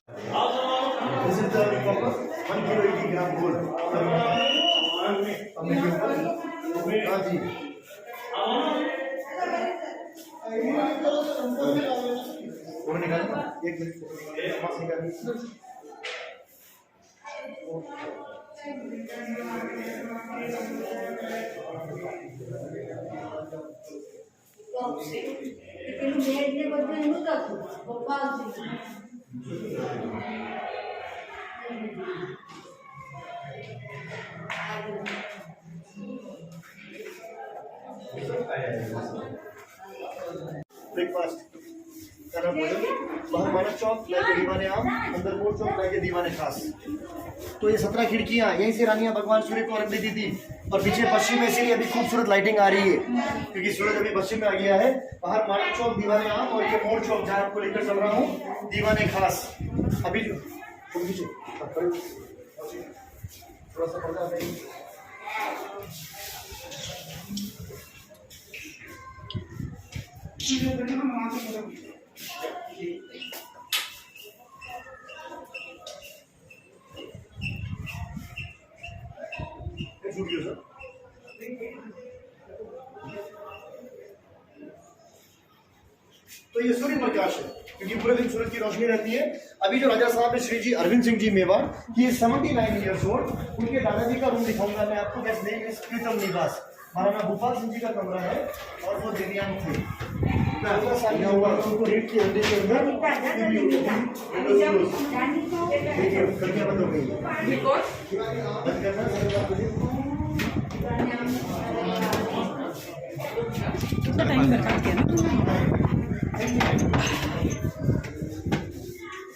This is the copper, 1 kilo 80 gram gold. हाँ जी। वो निकालना, 1 मिनट निकालिए। ब्रेकफास्ट खाना भोजन बाहर मानक चौक लाके दीवाने आम, अंदर मोड़ चौक लाके दीवाने खास। तो ये 17 खिड़कियां, यहीं से रानियां भगवान सूर्य को अर्घ देती थी। और पीछे पश्चिम में इसीलिए अभी खूबसूरत लाइटिंग आ रही है क्योंकि सूरज अभी पश्चिम में आ गया है। बाहर मानक चौक दीवाने आम और ये मोड़ चौक जहाँ आपको लेकर चल रहा हूँ दीवाने खास। अभी जो थोड़ा सा पर्दा नहीं तो ये सूर्य प्रकाश है क्योंकि पूरे दिन सूरज की रोशनी रहती है। अभी जो राजा साहब है श्री जी अरविंद सिंह जी मेवाड़, ये 79 ईयर्स ओल्ड, उनके दादाजी का रूम दिखाऊंगा मैं आपको। गेस्ट नेम इज प्रीतम निवास। महाराणा भूपाल सिंह जी का कमरा है और वो दिव्यांग थे। उनको रेट की हड्डी के अंदर खिड़कियां बंद हो गई। बंद करना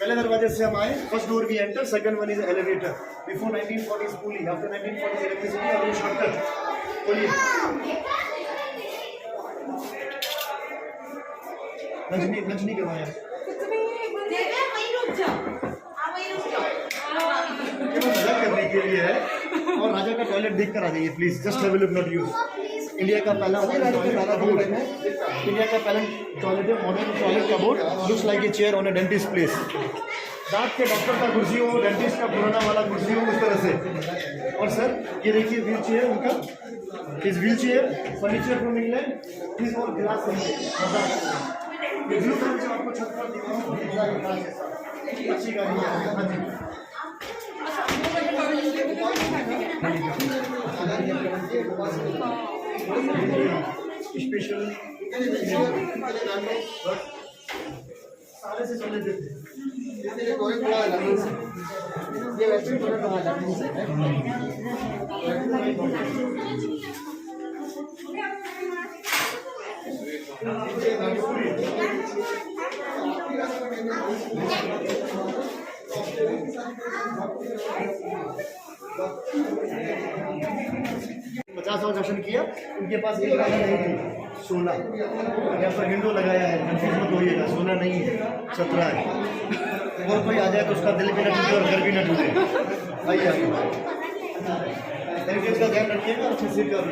पहले दरवाजे से हम आए, first door we enter, second one is elevator. Before 1940 pulley, after 1940 electricity और ये शॉर्टकट। बोलिए लंच नहीं करवाया मजाक करने के लिए है। और राजा का टॉयलेट देख कर आ जाइए please, just have a look, not use. India का पहला टॉयलेट है, इंडिया का पहला टॉयलेट है, मॉडर्न टॉयलेट का board, looks like a chair on A dentist place. दांत के डॉक्टर का कुर्सी हो, डेंटिस्ट का पुराना वाला कुर्सी हो, उस तरह से। और सर ये देखिए व्हील चेयर उनका, इस wheel chair furniture from England, please और गिलास ब्लू कलर से आपको छत पर दिखाऊं, अच्छी गाड़ी है। हाँ जी स्पेशल सारे से चले देते $50 दर्शन किया, उनके पास एक गाना नहीं थी, सोना। यहाँ पर विंडो लगाया है, कंफ्यूज मत होइएगा, सोना नहीं है, 17 है। और कोई आ जाए तो उसका दिल भी न टूटे और घर भी न टूटे। आइए आइए, हेरिटेज का ध्यान रखिएगा, अच्छे से कर।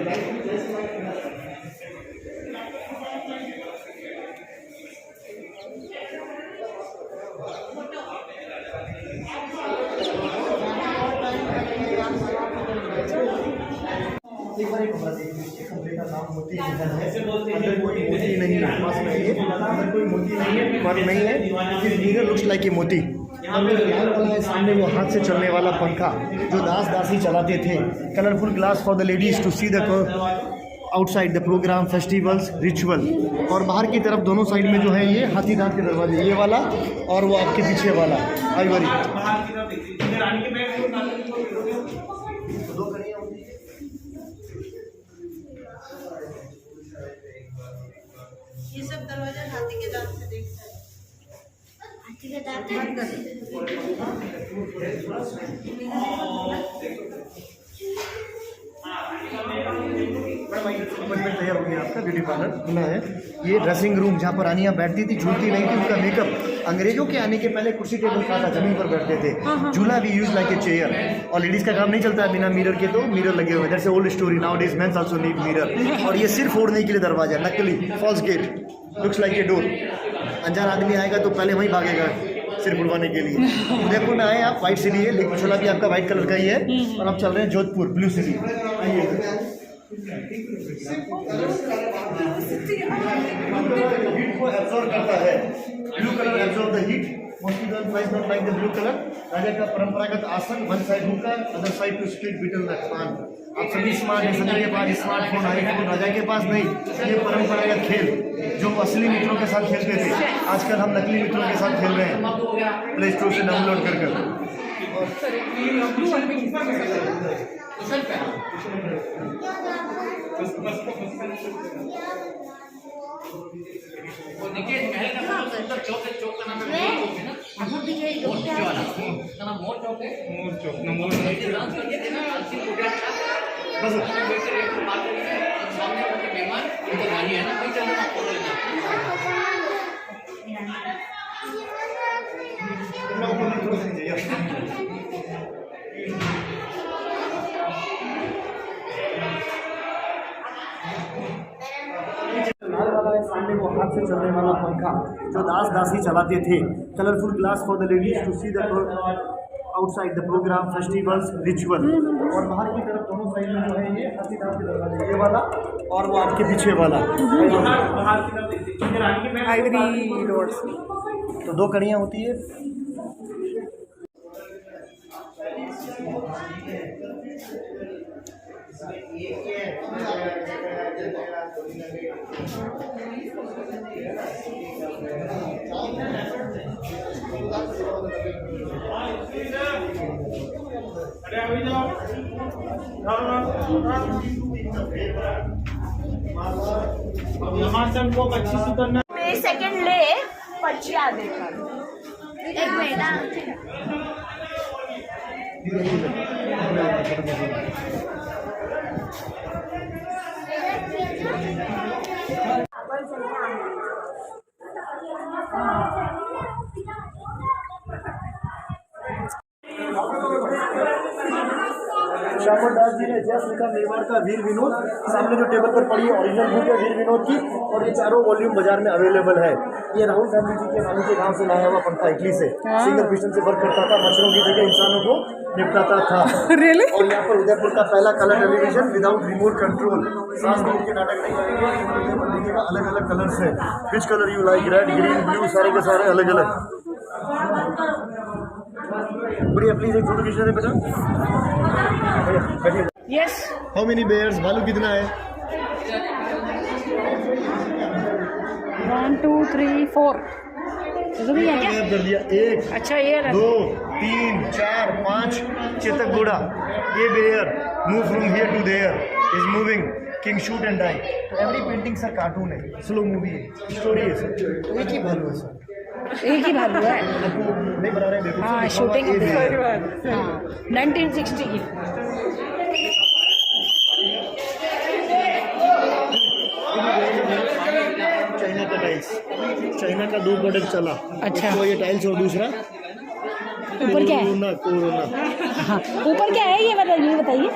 एक बार एक कमरा देखिए, कमरे का नाम मोती किचन है। अंदर कोई मोती नहीं है, पास में ये अंदर कोई मोती नहीं है, पर नहीं है। फिर मिरर लुक्स लाइक ए मोती। अंदर लाल वाला है, सामने वो हाथ से चलने वाला पंखा जो दास दासी चलाते थे। Colourful glass for the ladies to see the outside the programme, festivals, ritual. और बाहर की तरफ दोनों साइड में जो है ये हाथी दांत के दरवाजे, ये वाला और वो आपके पीछे वाला आइवरी। ये सब दरवाजा हाथी के दांत से देखता है। हाथी के दांत अपॉइंटमेंट तैयार हो गया आपका, ब्यूटी पार्लर खुला है। ये ड्रेसिंग रूम जहाँ पर रानियाँ बैठती थी, झूलती नहीं थी, उनका मेकअप अंग्रेजों के आने के पहले कुर्सी टेबल था, जमीन पर बैठते थे। झूला भी यूज लाइक ए चेयर। और लेडीज का काम नहीं चलता है बिना मिरर के, तो मिरर लगे हुए, that's a old story. Nowadays mens also need mirror. और ये सिर्फ फोड़ने के लिए दरवाजा, नकली false gate, looks like a door. अनजान आदमी आएगा तो पहले वहीं भागेगा, सिर उड़वाने के लिए। उदयपुर में आए आप, व्हाइट सिटी है, लेकिन पिछोला भी आपका व्हाइट कलर का ही है। और आप चल रहे हैं जोधपुर, ब्लू सिटी। आइए, हीट को एब्जॉर्ब करता है। Blue colour absorb the heat. Mostly flies not like the blue colour. राजा का परंपरागत आसन, वन साइड हुक्का, other side two straight betel expand. आप सभी स्मार्ट हैं, सभी के पास स्मार्टफोन, आईफोन, राजा के पास नहीं। ये परंपरागत खेल जो असली मित्रों के साथ खेलते थे, आजकल हम नकली मित्रों के साथ खेल रहे हैं, प्ले स्टोर से डाउनलोड कर। सामने वो हाथ से चलने वाला पंखा जो दास दासी चलाते थे। Colourful glass for the ladies to see the outside the programme, festivals, ritual. और बाहर की तरफ दोनों साइड में जो है ये हाथीदार के दरवाजे, ये वाला और वो आपके पीछे वाला आइवरी डोर्स। तो दो कड़ियाँ होती है। सेकंड ले पच्चिया देखा एक मिनट। श्यामल दास जी ने इतिहास लिखा मेवाड़ का वीर विनोद। सामने जो टेबल पर पड़ी है ओरिजिनल बुक है वीर विनोद की, और ये चारों वॉल्यूम बाजार में अवेलेबल है। ये राहुल गांधी जी के नानी के गांव से लाया हुआ पंखा, इटली से। सिंगल पिस्टन से वर्क करता था, मच्छरों की जगह इंसानों को निपटाता था। Really? और यहाँ पर उदयपुर का पहला colour television without remote control. सांस के नाटक नहीं आएंगे, अलग अलग कलर्स है। Which colour you like, red, green, blue, सारे के सारे अलग अलग। बढ़िया, प्लीज एक फोटो खींचने दे बेटा। बैठिए। यस। हाउ मेनी बेयर्स, भालू कितना है? 1 2 3 4 तो भी है क्या? कर दिया। 1 अच्छा ये 2 3 4 5 चेतक घोड़ा। ये bear move from here to there is moving, king shoot and die. तो एवरी पेंटिंग सर कार्टून है, स्लो मूवी है, स्टोरी है सर। एक ही भालू है सर, एक ही भालू है। नहीं बना रहे देखो। हाँ शूटिंग 1960 की। चाइना का टाइल्स, चाइना का 2 प्रोडक्ट चला। अच्छा। तो ये टाइल्स और दूसरा ऊपर क्या है? कोरोना। हाँ ऊपर क्या है ये बताइए।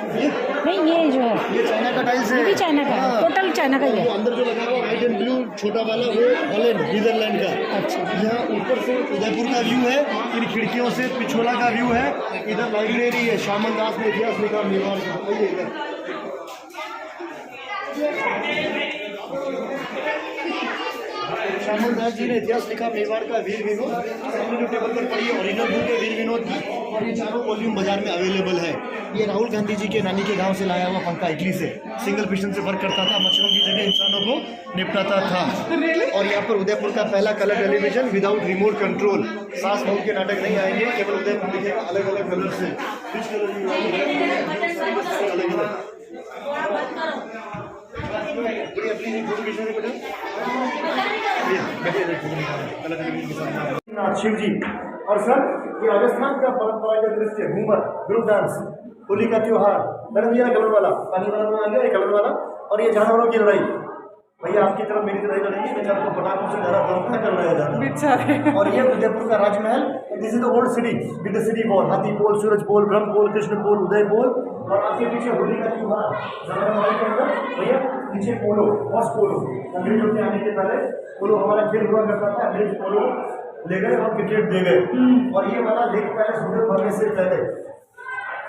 नहीं ये जो है ये चाइना का टाइल्स है। ये भी चाइना का है, हाँ। टोटल चाइना का ही है। वो अंदर जो लगा हुआ व्हाइट एंड ब्लू छोटा वाला वो हॉलैंड, नीदरलैंड का। अच्छा। यहाँ ऊपर से उदयपुर का व्यू है, इन खिड़कियों से पिछोला का व्यू है। इधर लाइब्रेरी है, श्यामल दास ने इतिहास लिखा मेवाड़ का। आइए इधर। श्यामल दास जी ने इतिहास लिखा मेवाड़ का वीर विनोद। सामने जो टेबल पर पड़ी है ओरिजिनल बुक है वीर विनोद की, और ये चारों वॉल्यूम बाजार में अवेलेबल है। ये राहुल गांधी जी के नानी के गांव से लाया हुआ पंखा, इटली से। सिंगल पिस्टन से वर्क करता था, मच्छरों की जगह इंसानों को निपटाता था। और यहाँ पर उदयपुर का पहला colour television without remote control. सास बहू के नाटक नहीं आएंगे, केवल उदयपुर दिखेगा अलग अलग कलर से। विच कलर यू लाइक, अलग अलग। शिव जी। और सर ये राजस्थान का परंपरागत नृत्य घूमर, ग्रुप डांस, होली का त्योहार, कलर वाला, पानी वाला में आ गया, कलर वाला। और ये जानवरों की लड़ाई, भैया आपकी तरफ मेरी तरह लड़ेगी, मैं आपको पटाखों से डरा दौड़ता कर रहा जाता। और ये उदयपुर का राजमहल। This is the old city with the city wall, Hathi Pol, सूरज पोल, ब्रह्म पोल, कृष्ण पोल, उदय पोल। और आपके पीछे होली का त्योहार के अंदर भैया पीछे पोलो, हॉर्स पोलो। अंग्रेजों के आने के पहले पोलो हमारा खेल हुआ करता था, अंग्रेज पोलो ले गए और क्रिकेट दे गए। और ये वाला लेक पैलेस होटल बनने से पहले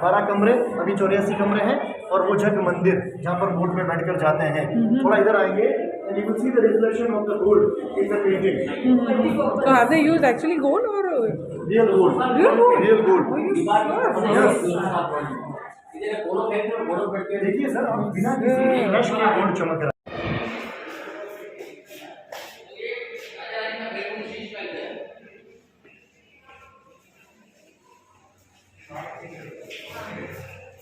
12 कमरे, अभी 84 कमरे हैं। और वो जग मंदिर जहाँ पर बोट में बैठकर जाते हैं। थोड़ा इधर आएंगे and you will see the reflection of the gold in the painting. So have they used actually gold or Real gold. Real gold? Real gold. are you sure? Yes. देखिए सर, हम बिना किसी रश के gold चमक रहा है।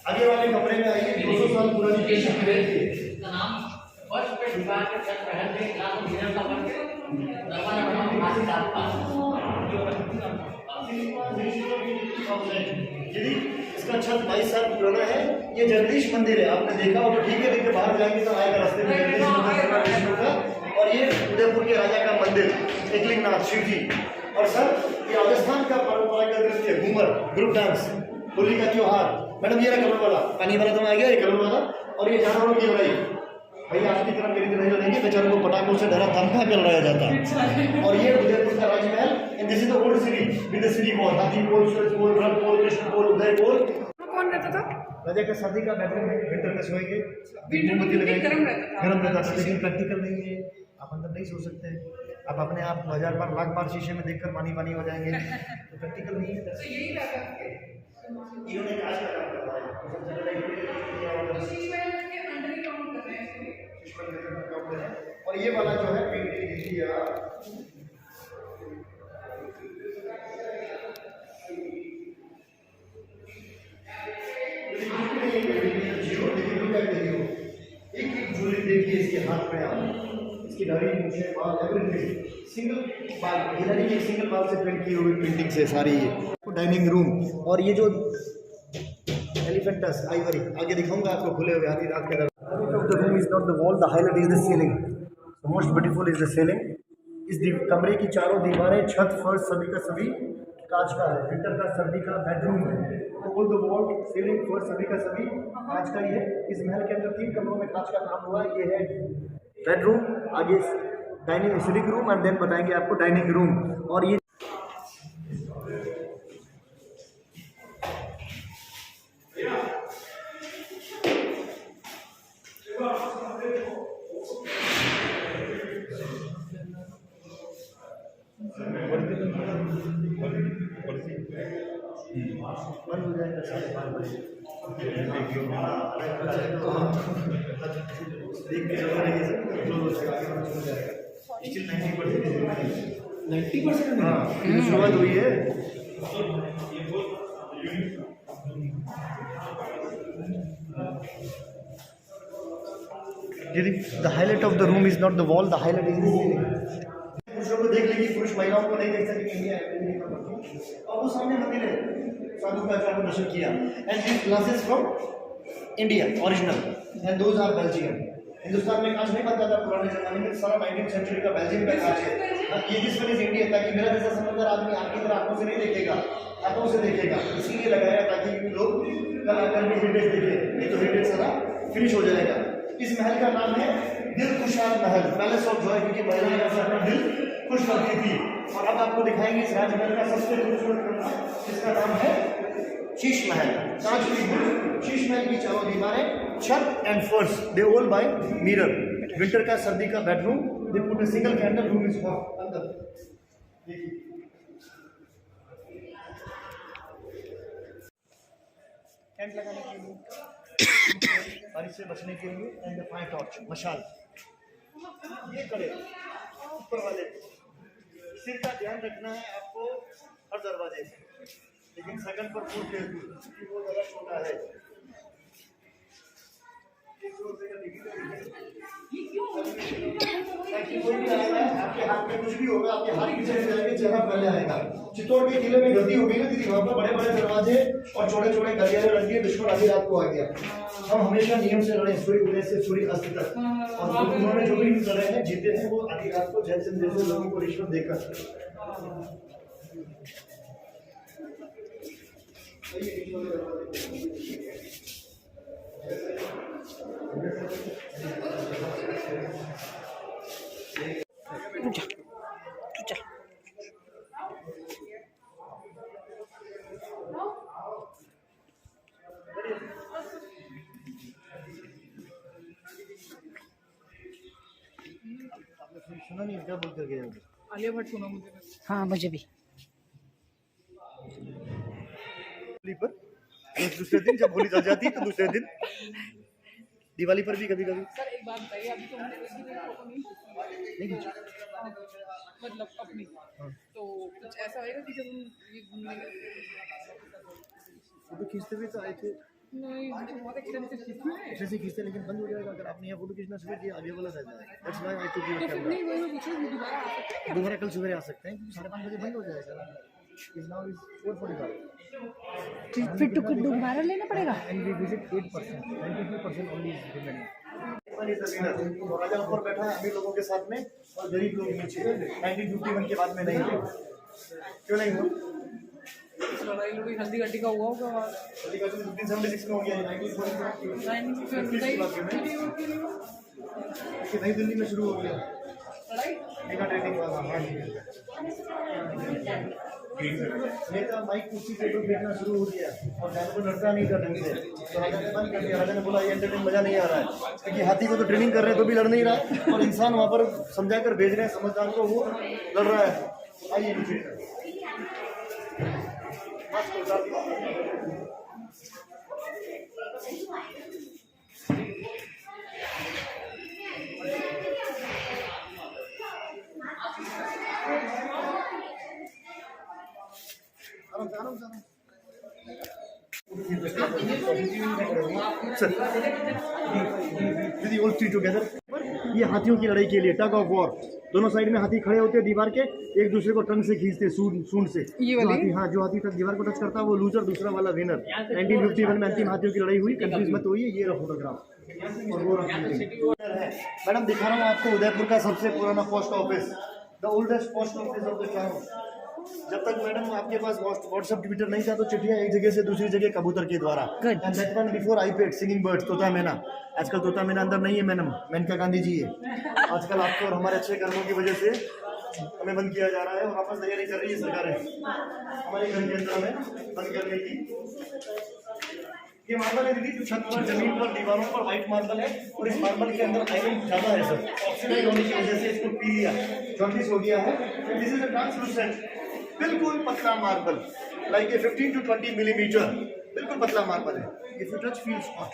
आगे वाले कमरे में आइए। 200 साल पुरानी पेंटिंग है। यदि इसका छत 22 साल पुराना है। ये जगदीश मंदिर है, आपने देखा हो तो ठीक है, लेकिन बाहर जाएंगे तो आएगा रास्ते में जगदीश मंदिर विष्णु का। और ये उदयपुर के राजा का मंदिर एकलिंगनाथ शिव जी। और सर, ये राजस्थान का परंपरागत नृत्य घूमर, ग्रुप डांस, होली का त्योहार। मैडम ये रहा कलर वाला, पानी वाला तो आ गया, ये कलर वाला। और ये जानवरों की लड़ाई, भैया आपकी तरफ मेरी तरह लड़ेंगे, बेचारों को पटाखों से डरा धमका कर रहा जाता। और ये उदयपुर का राजमहल। And this is the old city with the city wall, Hathi Pol, सूरज पोल, ब्रह्म पोल, कृष्ण पोल, उदय पोल। कौन रहता था? राजा का सर्दी का बेडरूम है, विंटर में सोएंगे, मोमबत्ती लगाएंगे, गर्म रहता था। लेकिन प्रैक्टिकल नहीं है, आप अंदर नहीं सो सकते। आप अपने आप 1000 बार लाख बार शीशे में देखकर पानी पानी हो जाएंगे, तो प्रैक्टिकल नहीं है। इन्होंने आज का काम करवाया और ये वाला जो है पेंटिंग देखिए आप, एक झूली देखिए इसके हाथ में आप, इसकी दाढ़ी, मूछें, बाल, एवरीथिंग सिंगल बाल, गिलहरी की सिंगल बाल से पेंट की हुई पेंटिंग से सारी। ये डाइनिंग रूम। और ये जो एलिफेंटस आइवरी, आगे दिखाऊंगा आपको खुले हुए हाथी दांत के। The room is not the wall, the highlight is the ceiling. The most beautiful is the ceiling. इस कमरे की चारों दीवारें, छत, फर्श सभी का सभी कांच का है। विंटर का, सर्दी का बेडरूम है। ऑल द वॉल, सीलिंग, फर्श सभी का सभी कांच का ही है। इस महल के अंदर 3 कमरों में कांच का काम हुआ है। ये है बेडरूम, आगे dining sitting room, and then बताएंगे आपको डाइनिंग रूम। और ये बंद हो जाएगा 5:30 बजे। देख के चलता रहिए सर, जो हो जाएगा। स्टिल 90%। हाँ, शुरुआत हुई है। यदि the highlight of the room is not the wall, the highlight is the ceiling. पुरुषों को देख लीजिए, पुरुष महिलाओं को नहीं देख सकेंगे इंडिया है। और वो सामने मंदिर है, साधु का आपको दर्शन किया। And this glasses from India original, and those are Belgium. Hindustan में कांच नहीं बनता था पुराने जमाने में, सारा 19th सेंचुरी का बेल्जियम का कांच है। ये दिस वन इज इंडिया, ताकि मेरा जैसा समझदार आदमी आपकी तरह आंखों से नहीं देखेगा, हाथों से देखेगा। इसीलिए लगाया ताकि लोग कल आकर भी हेरिटेज देखें। ये तो हेरिटेज सारा फिनिश हो जाएगा। इस महल का नाम है दिल खुशाल महल, पैलेस ऑफ जॉय, क्योंकि महिलाएं अपना दिल खुश करती थी। और अब आपको दिखाएंगे इस राजमहल का सबसे खूबसूरत कमरा, जिसका नाम है शीश महल। कांच की बुर्ज, शीश महल की चारों दीवारें, छत एंड फर्श they all by mirror. Winter का, सर्दी का bedroom, they put a single candle, room is hot. अंदर देखिए टेंट लगाने के लिए, बारिश से बचने के लिए, एंड फायर टॉर्च, मशाल। ये करे ऊपर वाले सिर का ध्यान रखना है आपको हर दरवाजे से, लेकिन सेकंड पर फूट दे क्योंकि वो ज़्यादा छोटा है। ताकि कोई भी आएगा आपके हाथ में कुछ भी होगा, आपके हाथ पीछे से जाएंगे, चेहरा पहले आएगा। चित्तौड़ के किले में गलती हो गई ना दीदी, वहाँ पर बड़े बड़े दरवाजे और छोटे छोटे गलियारे रख दिए, दुश्मन आधी रात को आ गया। हम हमेशा नियम से लड़े, सूर्य उदय से सूर्य अस्त तक। और उन्होंने जो भी लड़े हैं, जीते हैं, वो आधी रात को जैसे जैसे लोगों को रिश्वत देकर। सुना नहीं क्या बोल कर गया आलिया भट्ट सुना मुझे बस। हाँ मुझे भी। होली पर दूसरे दिन जब होली चल जाती है तो दूसरे दिन दिवाली पर भी कभी कभी सर एक बात बताइए, अभी तो हमने किसी की फोटो नहीं खींची, मतलब अपनी, तो कुछ ऐसा होएगा कि जब हम ये घूमने फोटो खींचते हुए तो आए थे नहीं, हम तो बहुत एक्सपेंसिव खींचना है। अच्छे से खींचते लेकिन बंद हो जाएगा अगर आपने यहाँ फोटो खींचना शुरू किया आगे वाला रह जाएगा। That's why I took your तो फिर कैमरा। नहीं, वही मैं पूछ रही हूँ, दोबारा आ सकते हैं क्या? दोबारा कल सवेरे आ सकते हैं क्योंकि 5:30 बजे बंद हो जाएगा। इज नाउ इज 4:45 फिर टिकट दोबारा लेना पड़ेगा। and we visit 8%, 92% only is remaining. तो राजा ऊपर बैठा है अमीर लोगों के साथ में और गरीब लोग नीचे। 1951 के बाद में नहीं हुआ। क्यों नहीं हुआ? लड़ाई लड़ी हल्दी गड्डी का हुआ होगा वहाँ। 1976 में हो गया। 1950 की बात कर रहे हैं कि नई दिल्ली में शुरू हो गया मेगा ट्रेनिंग वाला। हाँ नेता माइक कुर्सी पे फेंकना शुरू हो गया और जाने को लड़ता नहीं था ढंग से, तो राजा ने बंद कर दिया। राजा ने बोला ये एंटरटेन मजा नहीं आ रहा है क्योंकि हाथी को तो ट्रेनिंग कर रहे हैं तो भी लड़ नहीं रहा है और इंसान वहाँ पर समझा कर भेज रहे हैं समझदार को, वो लड़ रहा है। आइए नीचे दीदी ऑल थ्री टुगेदर। ये हाथियों की लड़ाई के लिए टग ऑफ वॉर, दोनों साइड में हाथी खड़े होते हैं दीवार के, एक दूसरे को टंग से खींचते सूंड से। ये जो वाली? हाथी, हाँ, जो हाथी तक दीवार को टच करता है वो लूजर, दूसरा वाला विनर। 1951 में अंतिम हाथियों की लड़ाई हुई। कंफ्यूज मत होइए, ये रहा फोटोग्राफ और वो रहा मैडम दिखा रहा हूँ आपको उदयपुर का सबसे पुराना post office, the oldest post office of the town. जब तक मैडम आपके पास व्हाट्सएप ट्विटर नहीं था तो चिट्ठियां एक जगह से दूसरी जगह कबूतर के द्वारा। Good. And that one before iPad singing birds, तोता मैना। आजकल तोता मैना अंदर नहीं है मैडम, मेनका गांधी जी है। आजकल आपको और हमारे अच्छे कर्मों की वजह से हमें बंद किया जा रहा है और वापस तैयारी कर रही है सरकारें हमारे घर के अंदर हमें बंद करने की। ये मार्बल है दीदी, जो छत पर, जमीन पर, दीवारों पर व्हाइट मार्बल है और इस मार्बल के अंदर आयरन ज्यादा है सर। ऑक्सीडाइज होने की वजह से इसको पी लिया, जॉन्डिस हो गया है। दिस इज अ ट्रांसलूसेंट, बिल्कुल पतला marble, like a 15 to 20 millimetre, बिल्कुल पतला मार्बल है। If you touch feels hot,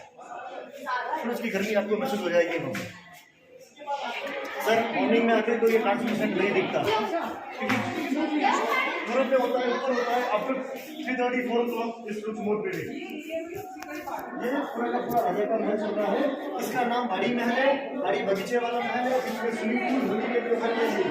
सूरज की गर्मी आपको महसूस हो जाएगी। इन्होंने सर मॉर्निंग में आते तो ये ट्रांसलूसेंट नहीं दिखता, पूरब में होता है, ऊपर होता है। आफ्टर 3:30 4 o'clock इस लुक्स मोर पे ये पूरा का पूरा राजा का महल चल रहा है। इसका नाम बाड़ी महल है, बाड़ी बगीचे वाला महल है। बीच में स्विमिंग पूल, होली के त्योहार के लिए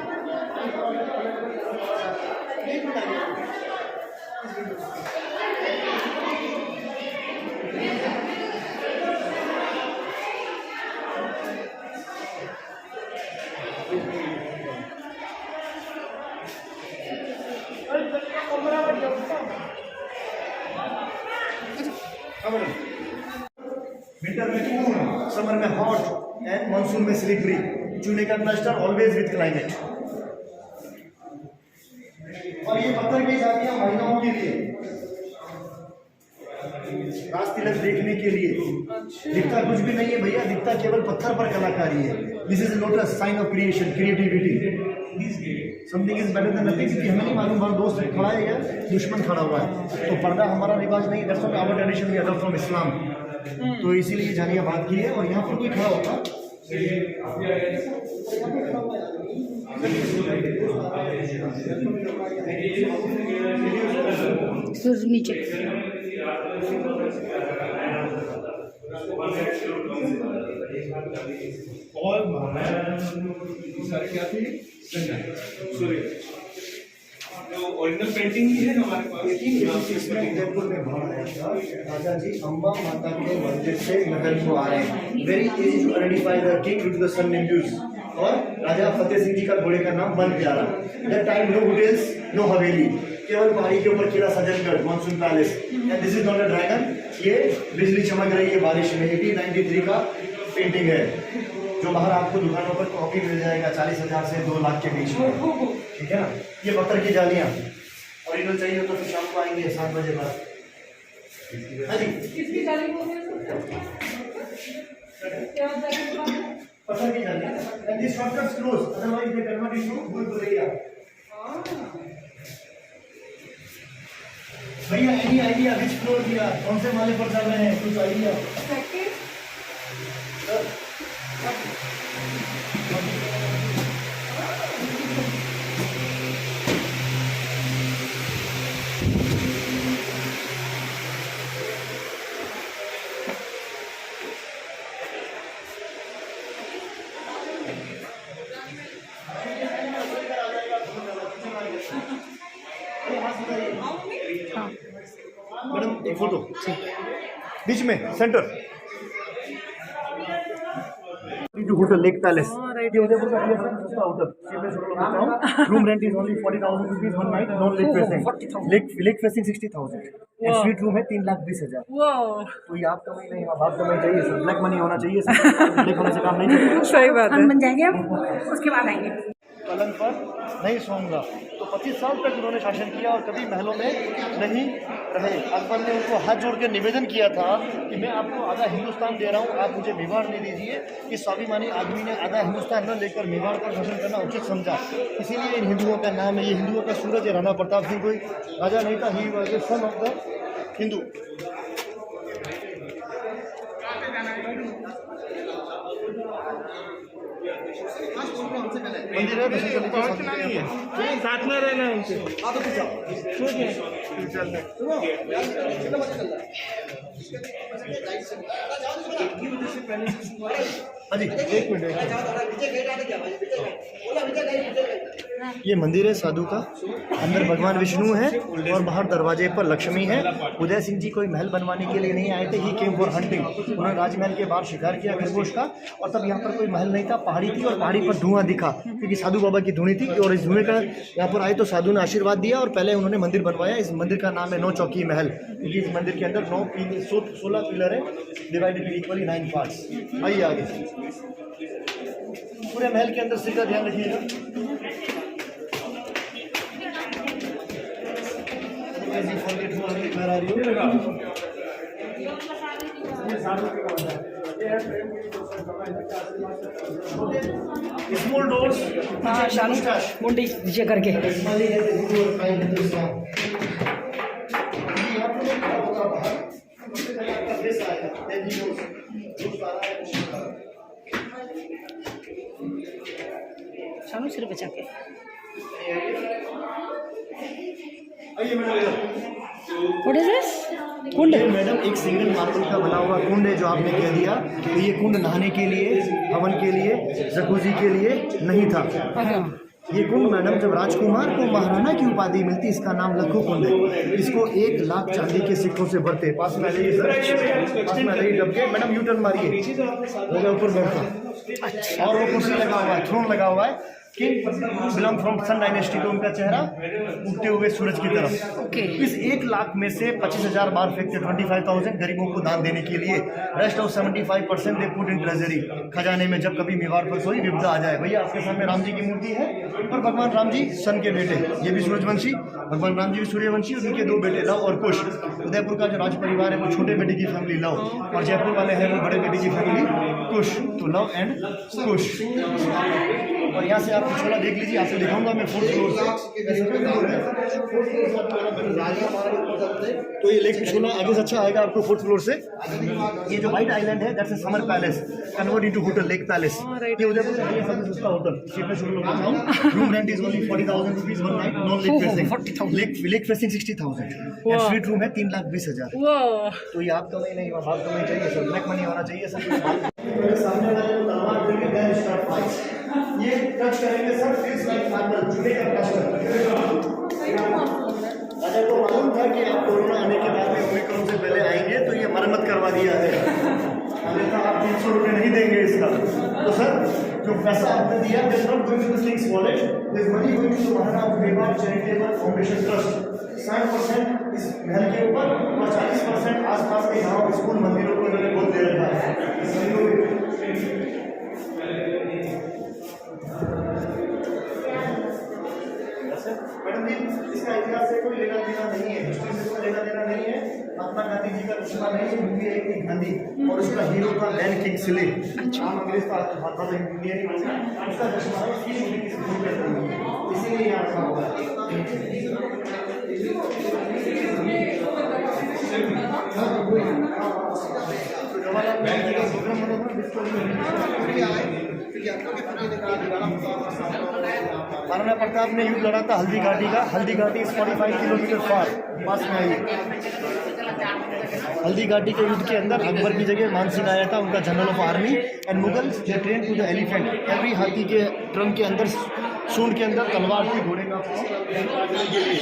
विंटर में कूल, समर में हॉट एंड मानसून में स्लिपरी। चूने का प्लास्टर ऑलवेज विद क्लाइमेट। और ये पत्थर की जातियां महिलाओं के लिए, राज तिलक देखने के लिए। दिखता कुछ भी नहीं है भैया, दिखता केवल पत्थर पर कलाकारी है। This is lotus, sign of creation, creativity. Something is better than nothing. क्योंकि हमें नहीं मालूम हमारा दोस्त खड़ा है या दुश्मन खड़ा हुआ है, तो पर्दा हमारा रिवाज नहीं है। That's why our tradition we adopt from Islam. तो इसीलिए जानिया बात की है। और यहाँ पर कोई खड़ा होता सूरज नीचे। ओरिजिनल पेंटिंग भी है हमारे पास। इसमें उदयपुर में भाग आया था। राजा जी अम्बा माता के मंदिर से नगर को आए, very easy to identify the king due to the sun induce. और राजा फतेह सिंह जी का घोड़े का नाम बन प्यारा। That time no hotels, no haveli, केवल पहाड़ी के ऊपर किला Sajjangarh, monsoon palace. And this is not a dragon, ये बिजली चमक रही है बारिश में। 1893 का पेंटिंग है, जो बाहर आपको दुकानों पर कॉपी मिल जाएगा 40,000 से 2 लाख के बीच में। ठीक है ना। ये पत्थर की जालियां ओरिजिनल चाहिए तो फिर शाम को आएंगे 7 बजे बाद। हाँ जी, किसकी जाली बोल रहे हैं? क्या जाली? पत्थर की जालियां these shortcuts close, otherwise they convert into भूल भुलैया। भैया any idea which floor दिया, कौन से माले पर चल रहे हैं, कुछ आइडिया? मैडम एक फोटो बीच में सेंटर होटल लेक पैलेस ये उदयपुर का सस्ता hotel room rent is only 40,000 rupees one night non lake facing lake facing 60,000 and suite room है 3,20,000। तो ये आप कमाई नहीं बात कमाई चाहिए सर, ब्लैक मनी होना चाहिए सर, ब्लैक होने से काम नहीं चलेगा। सही बात है। हम बन जाएंगे हम उसके बाद आएंगे। पलंग पर नहीं सोऊंगा। तो 25 साल तक उन्होंने शासन किया और कभी महलों में नहीं रहे। अकबर ने उनको हाथ जोड़ के निवेदन किया था कि मैं आपको आधा हिंदुस्तान दे रहा हूँ, आप मुझे मेवाड़ नहीं दीजिए। इस स्वाभिमानी आदमी ने आधा हिंदुस्तान न लेकर मेवाड़ पर शासन करना उचित समझा, इसीलिए इन हिंदुओं का नाम है। ये हिंदुओं का सूरज है। राणा प्रताप सिंह कोई राजा नहीं था, he was the son of the Hindu. मंदिर है साथ में रहना है उनसे। हाँ जी एक मिनट। ये मंदिर है साधु का, अंदर भगवान विष्णु है और बाहर दरवाजे पर लक्ष्मी है। उदय सिंह जी कोई महल बनवाने के लिए नहीं आए थे, ही केम फॉर हंटिंग। उन्होंने राजमहल के बाहर शिकार किया खरगोश का, और तब यहाँ पर कोई महल नहीं था, पहाड़ी थी और पहाड़ी पर धुआं दिखा क्योंकि साधु बाबा की धुनी थी। और इस धुएं का यहाँ पर आए तो साधु ने आशीर्वाद दिया और पहले उन्होंने मंदिर बनवाया। इस मंदिर का नाम है 9 चौकी महल, क्योंकि इस मंदिर के अंदर 16 पिलर है, डिवाइडेड इक्वली 9 पार्ट्स। आइए आगे। पूरे महल के अंदर सीधा ध्यान रखिएगा। स्मॉल डोर्स, मुंडी नीचे करके शानू सिर बचा के। What is this? कुंड। ये मैडम एक सिंगल मार्बल का बना हुआ कुंड है जो आपने कह दिया। तो ये कुंड नहाने के लिए, हवन के लिए, जकूजी के लिए नहीं था। ये कुंड मैडम जब राजकुमार को महाराणा की उपाधि मिलती, इसका नाम लखो कुंड है। इसको 1 लाख चांदी के सिक्कों से भरते। पास में आ जाइए सर, पास में आ जाइए डबके। मैडम यू टर्न मारिए, लगा ऊपर बैठा और वो कुर्सी लगा हुआ है, थ्रोन लगा हुआ है। King belong from sun dynasty, तो उनका चेहरा उगते हुए सूरज की तरफ। इस 1 लाख में से 25,000 बार फेंकते, 25,000 गरीबों को दान देने के लिए। Rest of 75% they put in treasury, खजाने में, जब कभी मेवाड़ पर कोई विपदा आ जाए। भैया आपके सामने राम जी की मूर्ति है और भगवान राम जी सन के बेटे, ये भी सूरजवंशी, भगवान राम जी भी सूर्यवंशी, और उनके 2 बेटे लव और कुश। उदयपुर का जो राज परिवार है वो छोटे बेटे की फैमिली लव, और जयपुर वाले हैं वो बड़े बेटे की फैमिली कुश। तो लव एंड कुश। और यहाँ से आप पिछोला देख लीजिए, आपको दिखाऊंगा मैं 4th फ्लोर से। तो ये लेक पिछोला आगे से अच्छा आएगा आपको 4th फ्लोर से। ये जो व्हाइट आइलैंड है that's a summer palace convert into hotel lake palace. ये उदयपुर का सबसे सस्ता होटल, सीट में शुरू लोग बताऊं। Room rent is only 40,000 rupees one night, non lake facing. Lake facing 60,000 and suite room है 3,20,000। तो ये आप कमाई नहीं, बात कमाई चाहिए सर, ब्लैक मनी होना चाहिए सर। सामने वाले को तलवार देंगे, देन स्टार्ट फाइट। ये टच करेंगे सर, फील्स लाइक मार्बल, जुड़े का टच करेंगे। राजा को मालूम था कि आप कोरोना आने के बाद में ओमिक्रॉन से पहले आएंगे, तो ये मरम्मत करवा दिया है। अन्यथा आप 300 रुपये नहीं देंगे इसका। तो सर जो पैसा आपने दिया, this not going to the king's wallet, this money going to Maharana Mewar charitable foundation trust. 60% इस महल के ऊपर और 40% आसपास के गाँव, स्कूल, मंदिरों को इन्होंने गोद दे रखा है। मैडम जी इसका इतिहास से कोई लेना देना नहीं है, हिस्ट्री से कोई लेना देना नहीं है। महात्मा गांधी जी का दुश्मन नहीं है, हल्दी और उसका हीरो था बेन किंग्सले। नाम अंग्रेज का था तो इंडियन ही होगा। उसका चश्मा है, उसकी मूवी की फिल्म कर रही है, इसीलिए यहाँ रखा हुआ है। महाराणा प्रताप ने युद्ध लड़ा था हल्दी घाटी का। हल्दी घाटी 45 किलोमीटर फार पास में आई। हल्दी घाटी के युद्ध के अंदर अकबर की जगह मान सिंह आया था, उनका general of army. And Mughals they train to the elephant. Every हाथी के ट्रंक के अंदर, सूंड के अंदर तलवार थी, घोड़े का के लिए।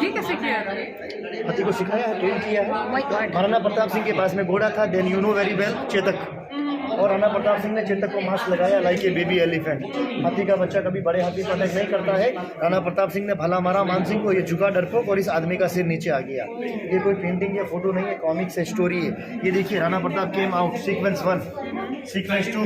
ये कैसे किया? हाथी को सिखाया है, ट्रेन किया है। महाराणा प्रताप सिंह के पास में घोड़ा था, then you know very well, Chetak. और राणा प्रताप सिंह ने चेतक को मास्क लगाया लाइक ए बेबी एलिफेंट। हाथी का बच्चा कभी बड़े हाथी पर अटैक नहीं करता है। राणा प्रताप सिंह ने भला मारा मान सिंह को, ये झुका डरपोक और इस आदमी का सिर नीचे आ गया। ये कोई पेंटिंग या फोटो नहीं है, कॉमिक्स है, स्टोरी है। ये देखिए Rana Pratap came out, sequence 1, sequence 2,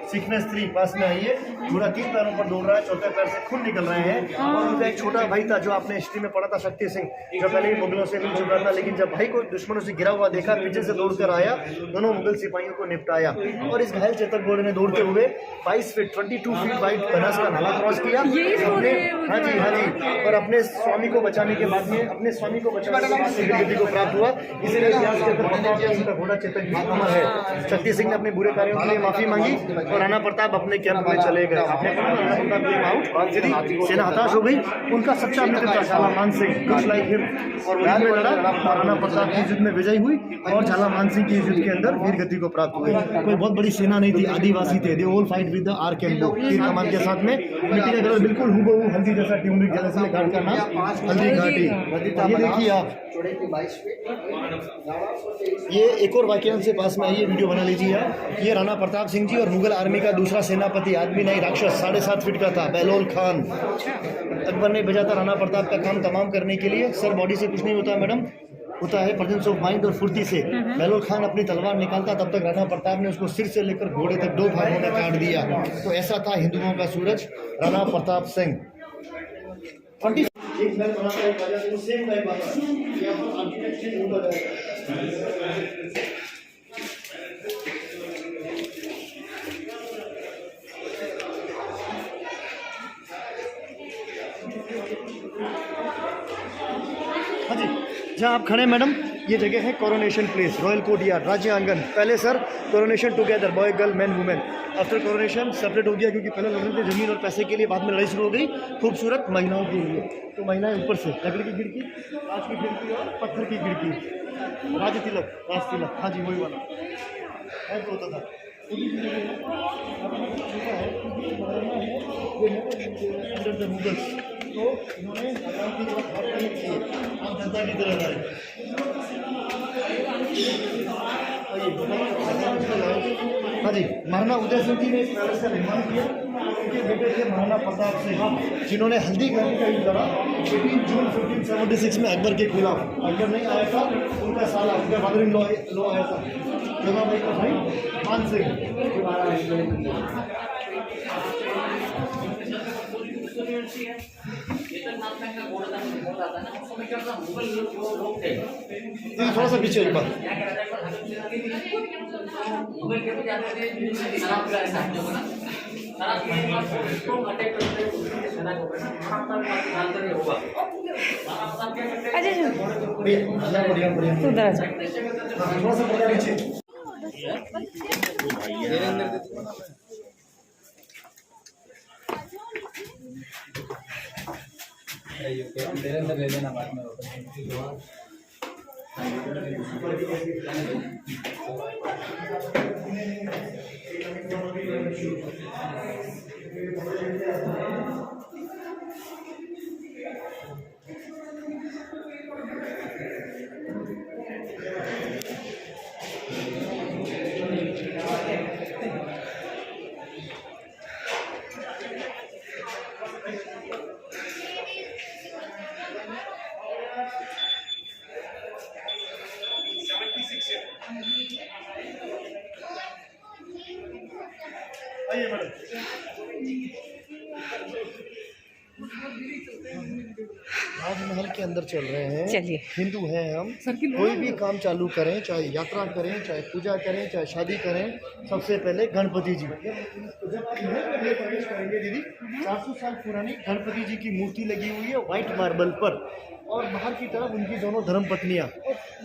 sequence 3 पास में आइए। घोड़ा 3 पैरों पर दौड़ रहा है, चौथे पैर से खून निकल रहे हैं। और उनका एक छोटा भाई था जो आपने हिस्ट्री में पढ़ा था, शक्ति सिंह, जो पहले ही मुगलों से मिल चुका था, लेकिन जब भाई को दुश्मनों से गिरा हुआ देखा, पीछे से दौड़कर आया, दोनों मुगल सिपाहियों को निपटाया। और इस घायल चेतक घोड़े ने दौड़ते हुए 22 फीट 22 फीट वाइड बनास का नाला क्रॉस किया। हाँ जी, और अपने स्वामी को बचाने के बाद में, अपने स्वामी को बचाने के बाद से वीरगति को प्राप्त हुआ। इसीलिए इतिहास के अंदर पता है उनका घोड़ा चेतक भी अमर है। शक्ति सिंह ने अपने बुरे कार्यों के लिए माफी मांगी और राणा प्रताप अपने कैंप में चले गए। आपने पढ़ा राणा प्रताप केम आउट, सेना हताश हो गई। उनका सच्चा मित्र था झालामान सिंह, कुछ लाइक हिम, और वो युद्ध में लड़ा। राणा प्रताप की युद्ध में विजयी हुई और झालामान सिंह की युद्ध के अंदर वीरगति को प्राप्त हुई। कोई बहुत बड़ी सेना नहीं थी, आदिवासी थे। They all fight with the arc and बो, तीर कमान के साथ में। मिट्टी का कलर बिल्कुल हूबहू हल्दी जैसा, ट्यूमरिक जैसा, इसलिए घाट का नाम हल्दी घाटी। ये देखिए आप, ये एक और वाक्यांश से पास में आइए, वीडियो बना लीजिए आप। ये राणा प्रताप सिंह जी और मुगल आर्मी का दूसरा सेनापति, आदमी नहीं राक्षस, 7.5 फीट का था, बहलोल खान। अकबर ने भेजा था राणा प्रताप का काम तमाम करने के लिए। सर बॉडी से कुछ नहीं होता मैडम, होता है प्रेजेंस ऑफ माइंड और फुर्ती से। बहलोल खान अपनी तलवार निकालता, तब तक राणा प्रताप ने उसको सिर से लेकर घोड़े तक 2 भागों में काट दिया। तो ऐसा था हिंदुओं का सूरज राणा प्रताप सिंह। 20 एक महल बनाता है राजा, तो सेम टाइप आता है, यहाँ पर आर्किटेक्चर होता जाएगा। हाँ जी, जहाँ आप खड़े मैडम, ये जगह है coronation place, royal court yard, राज्य आंगन। पहले sir coronation together, boy girl man women. After coronation separate हो गया, क्योंकि पहले लड़ रहे थे जमीन और पैसे के लिए, बाद में लड़ाई शुरू हो गई खूबसूरत महिलाओं के लिए। तो महिलाएं ऊपर से लकड़ी की खिड़की, कांच की खिड़की और पत्थर की खिड़की, राज तिलक, हाँ जी वही वाला ऐसा होता था। मुगल्स तो इन्होंने की तरफ आप जनता की तरफ आए। हाँ जी, महाराणा उदय सिंह जी ने इस पैलेस का निर्माण किया। उनके बेटे थे महाराणा प्रताप सिंह, जिन्होंने हल्दी घाटी का युद्ध लड़ा 18 जून 1576 में अकबर के खिलाफ। अकबर नहीं आया था, उनका साला, उनका फादर इन लॉ आया था, जगह भाई का भाई मान सिंह। थोड़ा सा पीछे एक बार, उधर जा। थोड़ा सा पीछे। तेरे अंदर ले लेना बाद में। आइए मैडम। राजमहल के अंदर चल रहे हैं। चलिए। हिंदू हैं हम। सर्किल लो कोई ना। भी काम चालू करें, चाहे यात्रा करें, चाहे पूजा करें, चाहे शादी करें, सबसे पहले गणपति जी। तो जब आप घर पर ये प्रवेश करेंगे दीदी, 400 साल पुरानी गणपति जी की मूर्ति लगी हुई है व्हाइट मार्बल पर, और बाहर की तरफ उनकी दोनों धर्म पत्नियां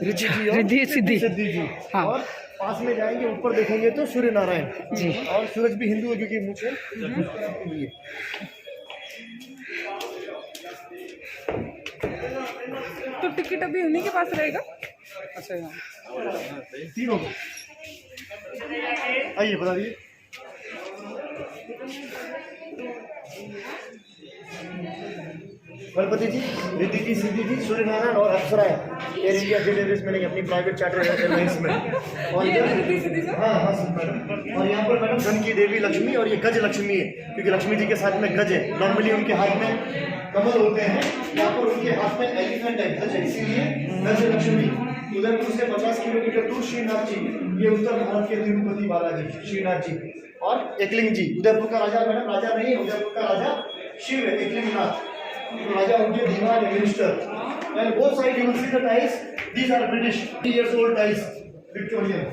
रिद्धि जी और रिद्धि सिद्धि। सिद्धि जी। हाँ। और पास में जाएंगे, ऊपर देखेंगे तो सूर्य नारायण जी। और सूरज भी हिंदू है क्योंकि मुझे हुई है। तो टिकट अभी उन्हीं के पास रहेगा। अच्छा यहाँ तीनों को आइए बताइए। गणपति जी, रिद्धि जी, सिद्धि जी, सूर्य नारायण और अप्सरा है। एयर इंडिया जेट एयरवेज में नहीं, अपनी प्राइवेट चार्टर एयरलाइंस में। और ये है रिद्धि सिद्धि सर? हाँ हाँ सर मैडम। और यहाँ पर मैडम धन की देवी लक्ष्मी, और ये गज लक्ष्मी है क्योंकि लक्ष्मी जी के साथ में गज है। नॉर्मली उनके हाथ में कमल होते हैं, यहाँ पर उनके हाथ में एलिफेंट है, गज है, इसीलिए गज लक्ष्मी। उदयपुर से 50 किलोमीटर दूर श्रीनाथ जी, ये उत्तर भारत के तिरुपति बालाजी श्रीनाथ जी। और एकलिंग जी, उदयपुर का राजा मैडम राजा नहीं है, उदयपुर का राजा शिव है, एकलिंग नाथ। तो राजा उनके दीवान है, minister. And both side you will see the tiles. These are British 3 years old tiles, Victorian.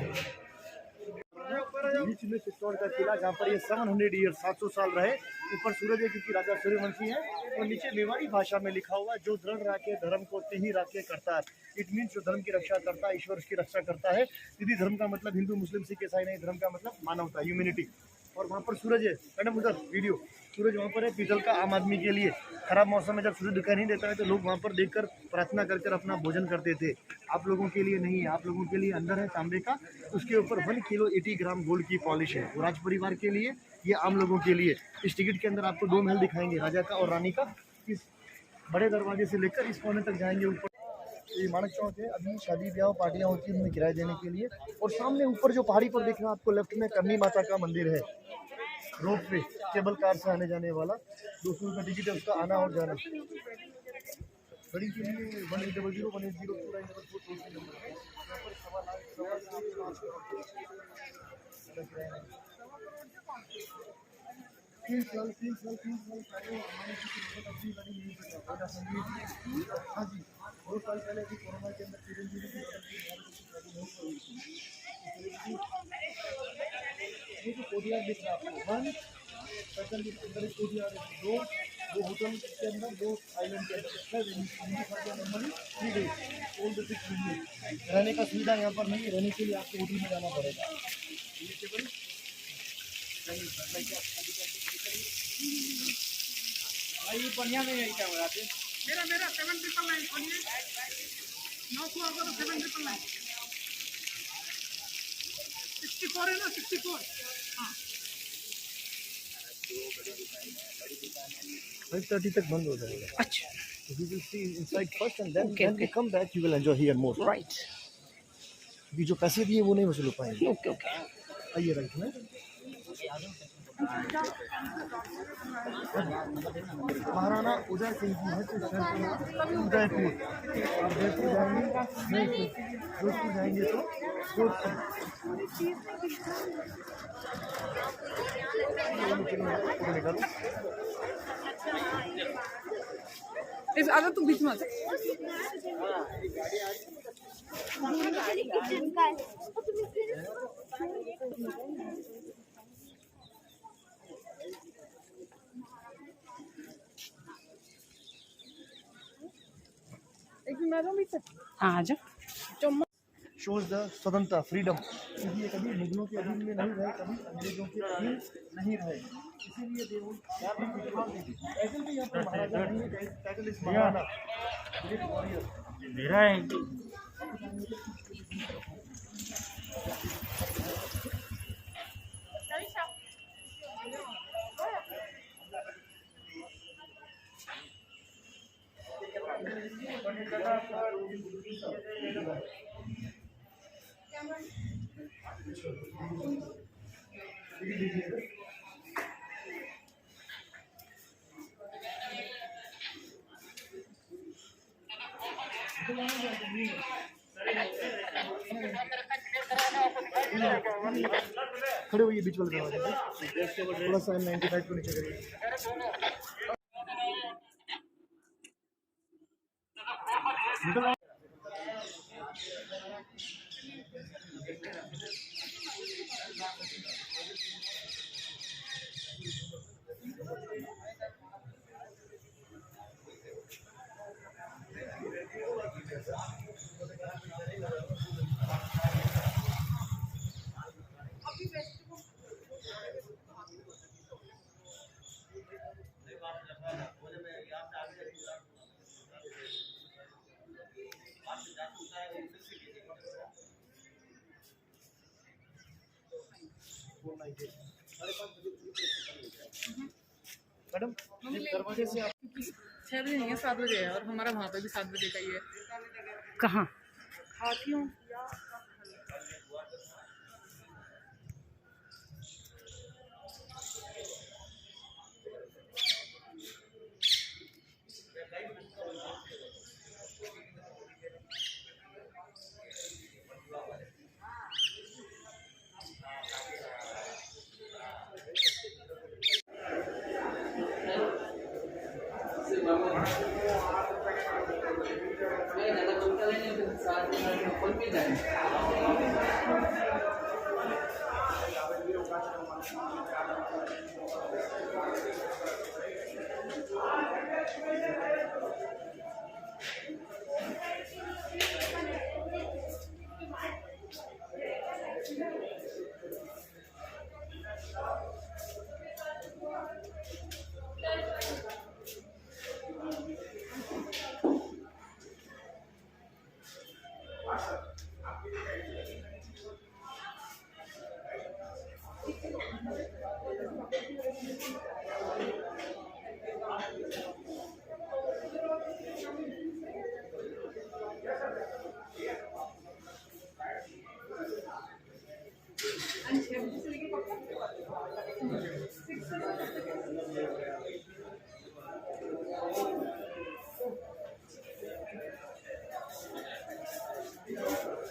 बीच में चित्तौड़ का किला, जहाँ पर ये 700 ईयर 700 साल रहे। ऊपर सूरज है क्योंकि राजा सूर्यवंशी है, और नीचे मेवाड़ी भाषा में लिखा हुआ है, जो दृढ़ राखे धर्म को तेहि राखे करता है। इट मीन्स जो धर्म की रक्षा करता है, ईश्वर की रक्षा करता है। यदि धर्म का मतलब हिंदू मुस्लिम सिख ईसाई नहीं, धर्म का मतलब मानवता, ह्यूमैनिटी। और वहाँ पर सूरज है मैडम, उधर वीडियो सूरज वहाँ पर है पीतल का, आम आदमी के लिए। खराब मौसम में जब सूरज दिखाई नहीं देता है तो लोग वहाँ पर देखकर प्रार्थना कर अपना भोजन करते थे। आप लोगों के लिए नहीं है, आप लोगों के लिए अंदर है तांबे का, उसके ऊपर 1 किलो 80 ग्राम गोल्ड की पॉलिश है। वो राज परिवार के लिए, ये आम लोगों के लिए। इस टिकट के अंदर आपको 2 महल दिखाएंगे, राजा का और रानी का। इस बड़े दरवाजे से लेकर इस कोने तक जाएंगे ऊपर। ये माणक चौक है, अभी शादी ब्याह पार्टियां होती हैं उनमें किराया देने के लिए। और सामने ऊपर जो पहाड़ी पर दिख रहा है आपको लेफ्ट में, करनी माता का मंदिर है। रोप वे, केबल कार से आने जाने वाला, 200 रुपये टिकट है उसका, आना और जाना। बड़ी के लिए 1800 1802 हाँ जी, 2 साल पहले अभी कोरोना के अंदर चिरंजीवी की कोटियार दिख रहा है आपको। 1 सर्कल के अंदर एक कोटियार है, 2 होटल के अंदर, 2 आइलैंड के अंदर। Normally 3 days old 6 window. रहने का सुविधा यहाँ पर नहीं है, रहने के लिए आपको होटल में जाना पड़ेगा। भाई बढ़िया में यही क्या बनाते मेरा 799 खोलिए 900 अगर 799 64 है ना 64। हाँ 5:30 तक बंद हो जाएगा। अच्छा You will see inside first and then Okay, when you okay. come back you will enjoy here more. Right. क्योंकि जो पैसे दिए वो नहीं वसूल पाएंगे। Okay okay. आइए राइट में। महाराणा उदय सिंह जी है तो उदयपुर। आप जयपुर जाएंगे, जोधपुर जाएंगे तो जोधपुर। इस आजा तू बीच में आ जा। एक भी मैडम बीच से हाँ आ जाओ। चम्मच शोज द स्वतंत्रता, फ्रीडम। क्योंकि ये कभी मुगलों के अधीन में नहीं रहे, कभी अंग्रेजों के अधीन नहीं रहे, इसीलिए ऐसे भी यहाँ पर महाराजा नहीं है, टाइटल इस महाराणा ग्रेट वॉरियर मेरा है। खड़े हुए बीच वाले दरवाजे पे, थोड़ा सा 95 को नीचे करिए। मैडम दरवाजे से आप 6 बजे नहीं है, 7 बजे है, और हमारा वहाँ पे भी 7 बजे का ही है। कहाँ? हाथियों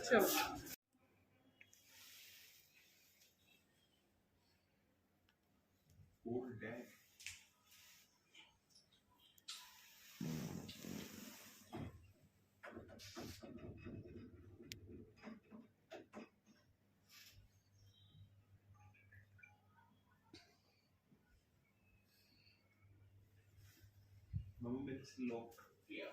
चलो। It's locked. Yeah.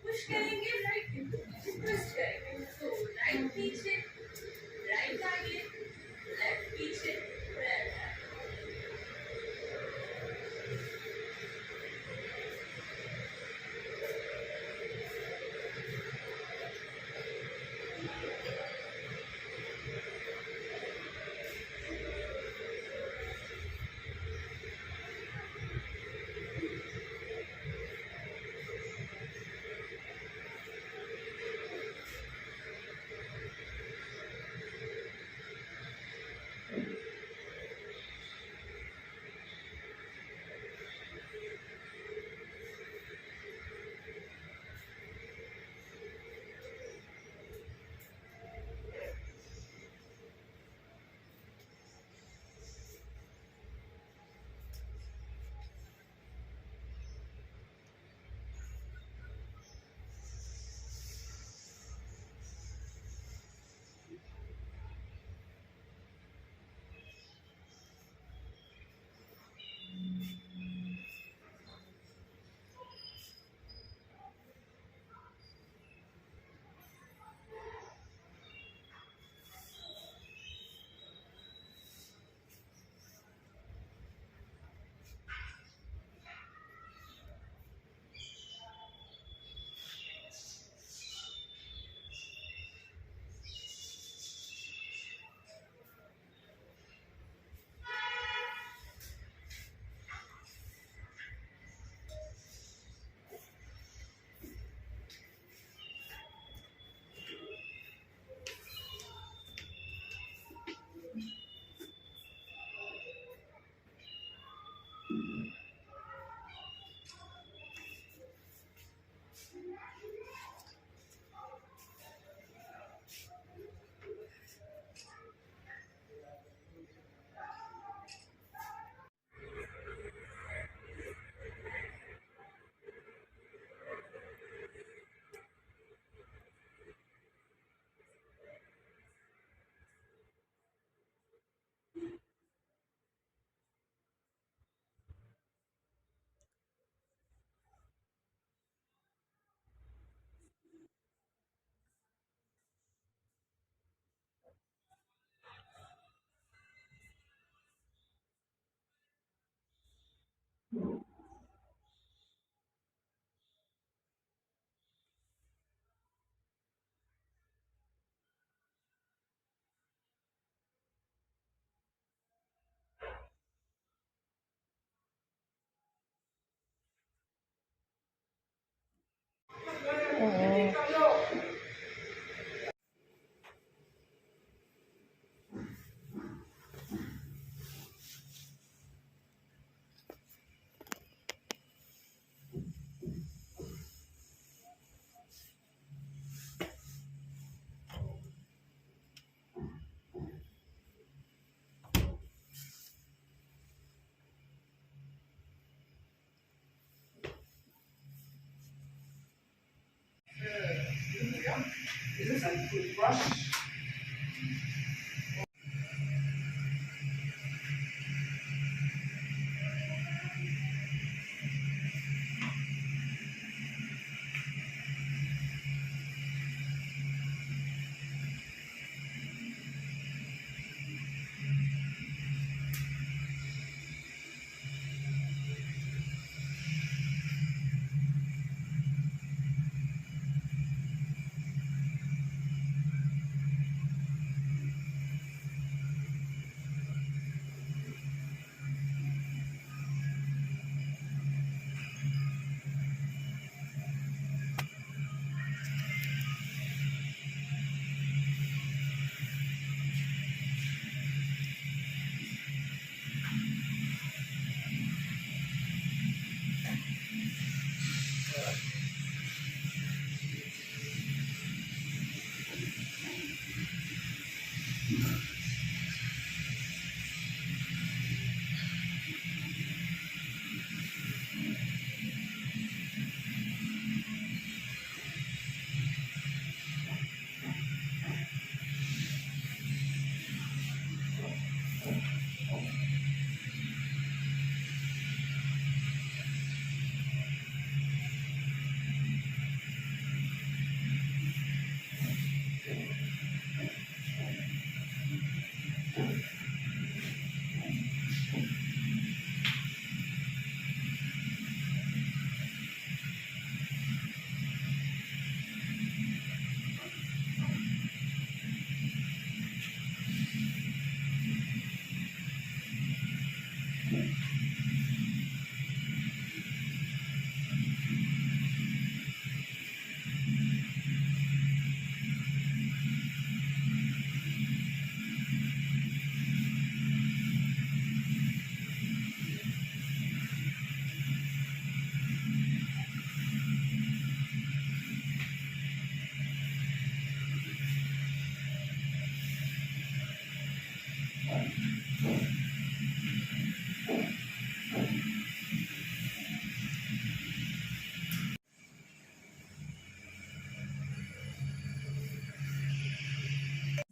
पुश करेंगे राइट ट्विस्ट करेंगे तो राइट पीछे राइट आगे लेफ्ट पीछे लेफ्ट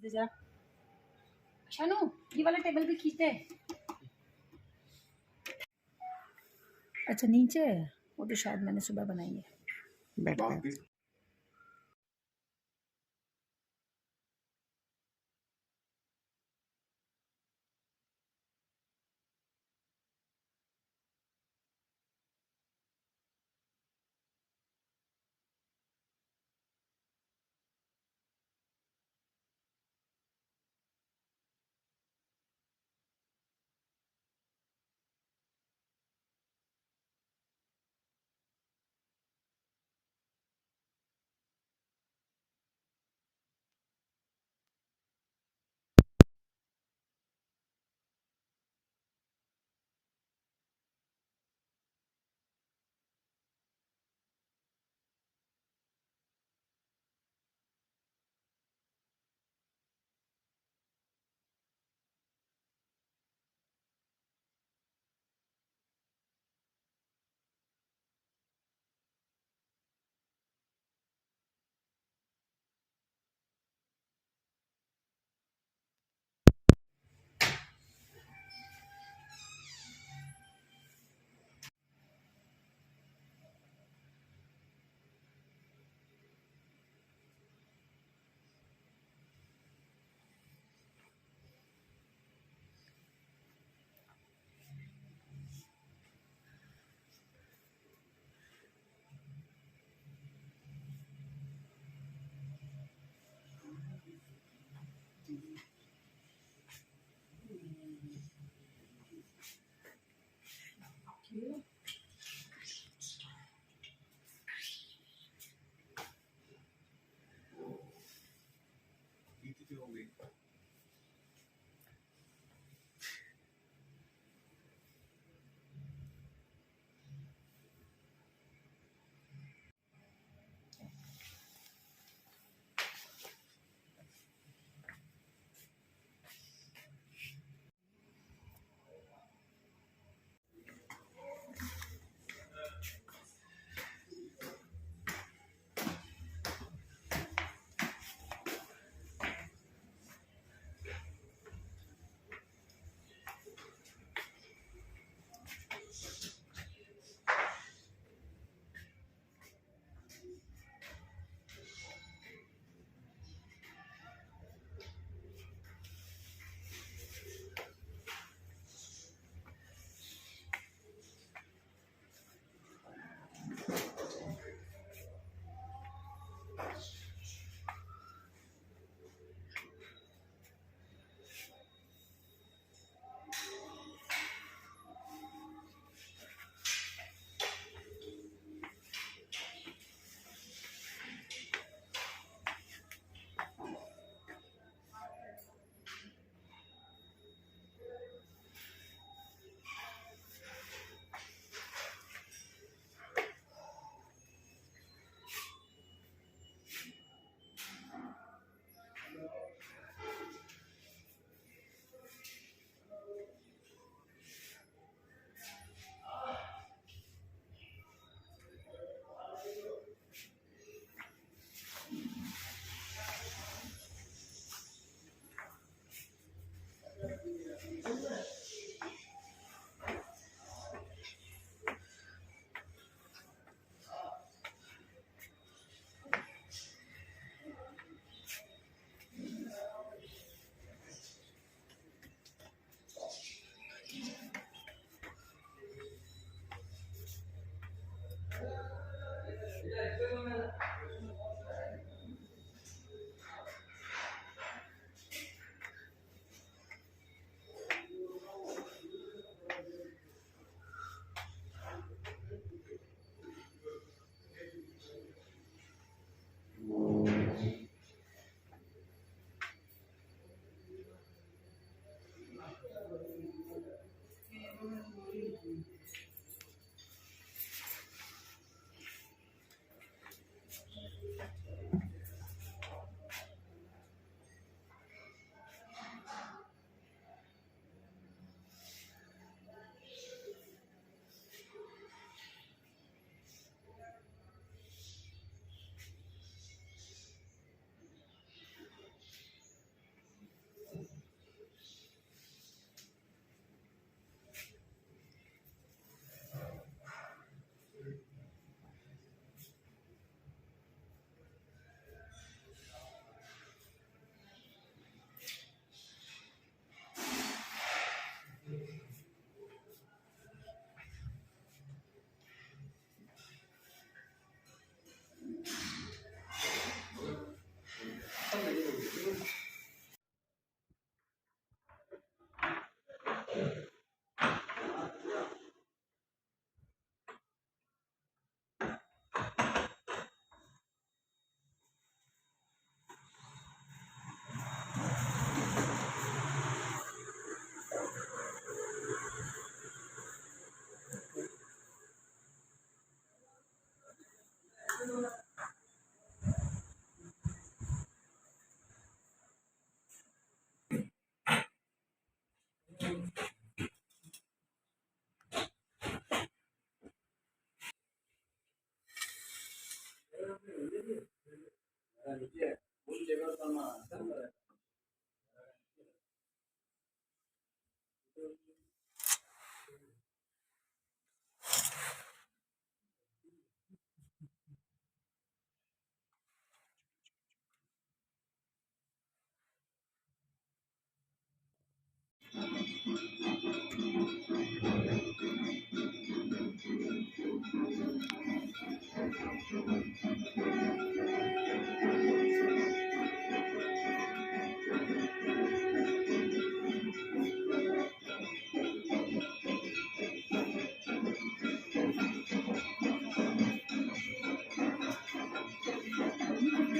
जरा शानू ये वाला टेबल भी खींचते हैं। अच्छा नीचे है वो तो शायद मैंने सुबह बनाई है। बैठते हैं।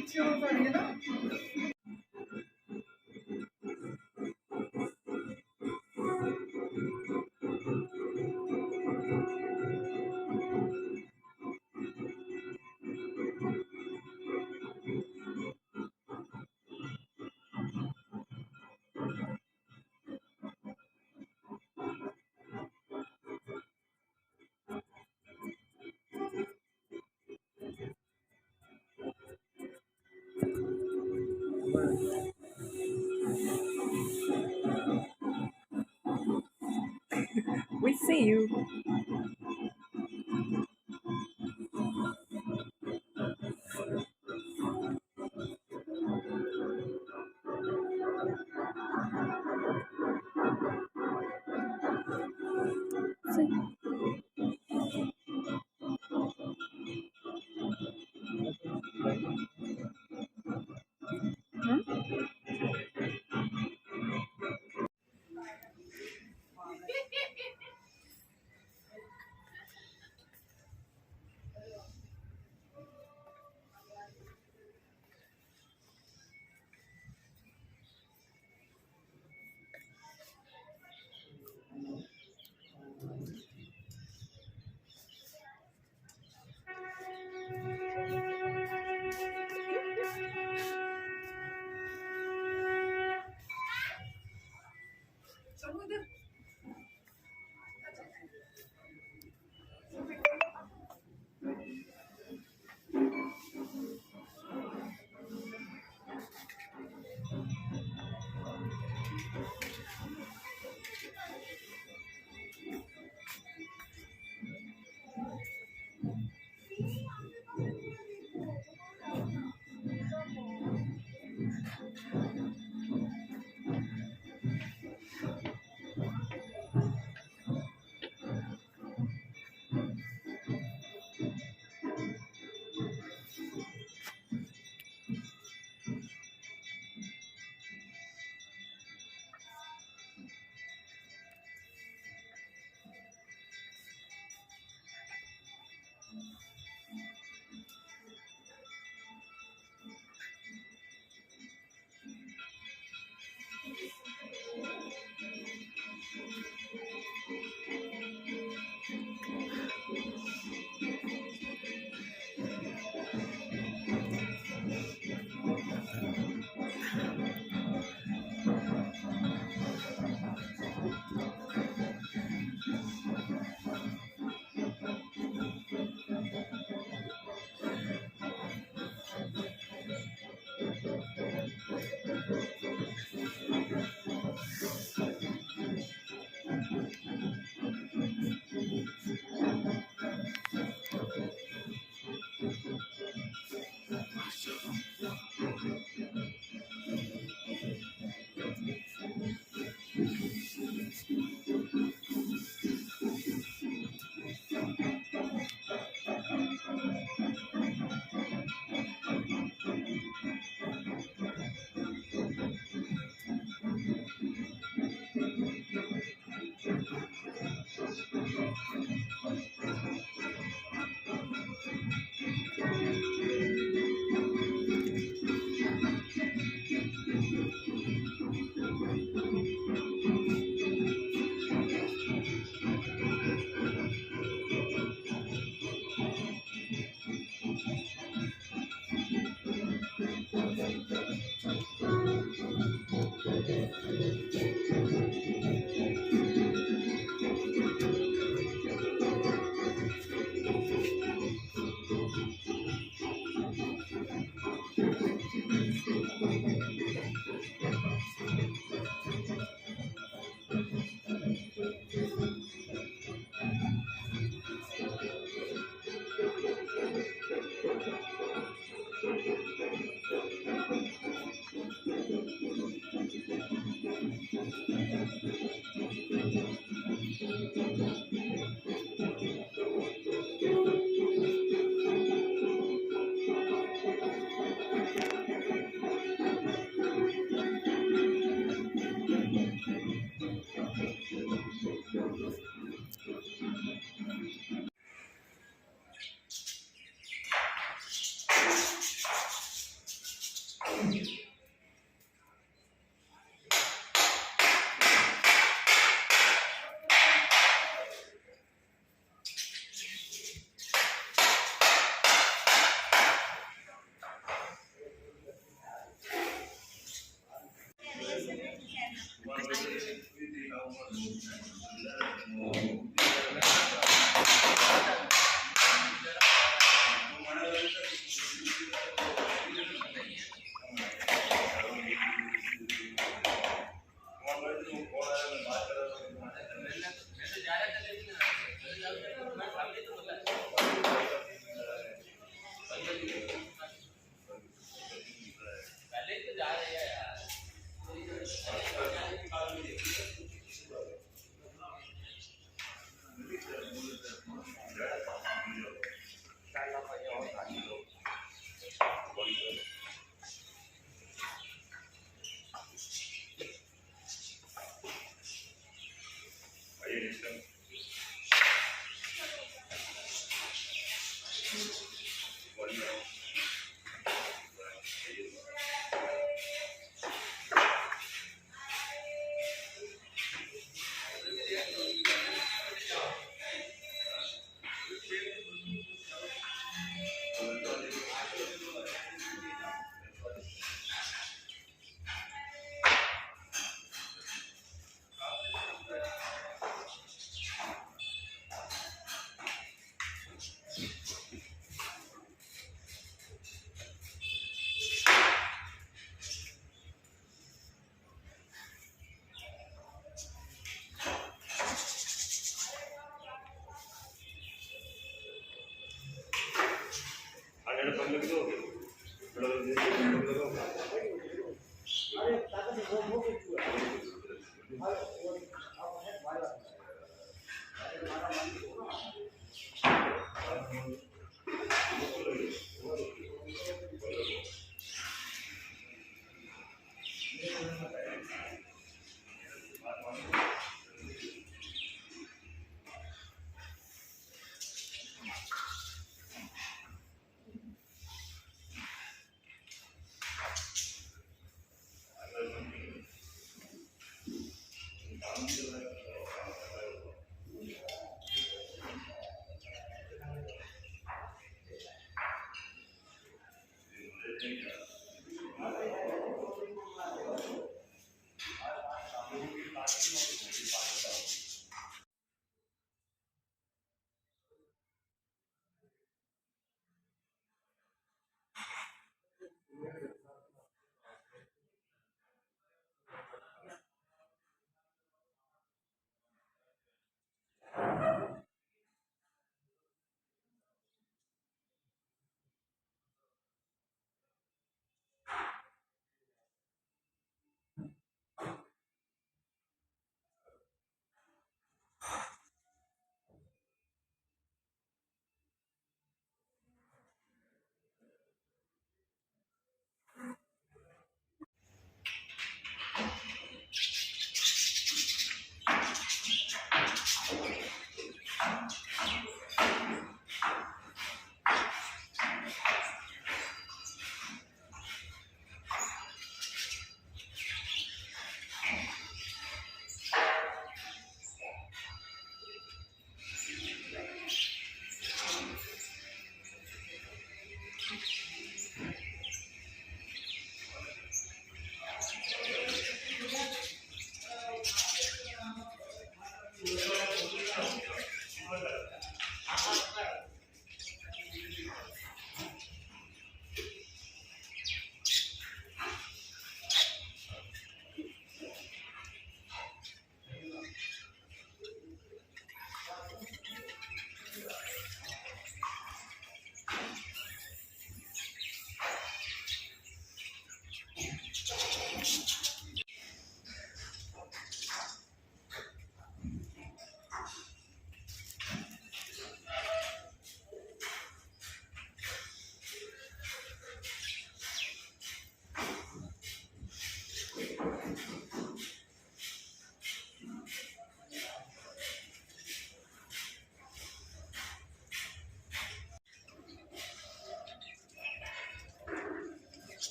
अच्छी आवाज आ रही है ना। We see you.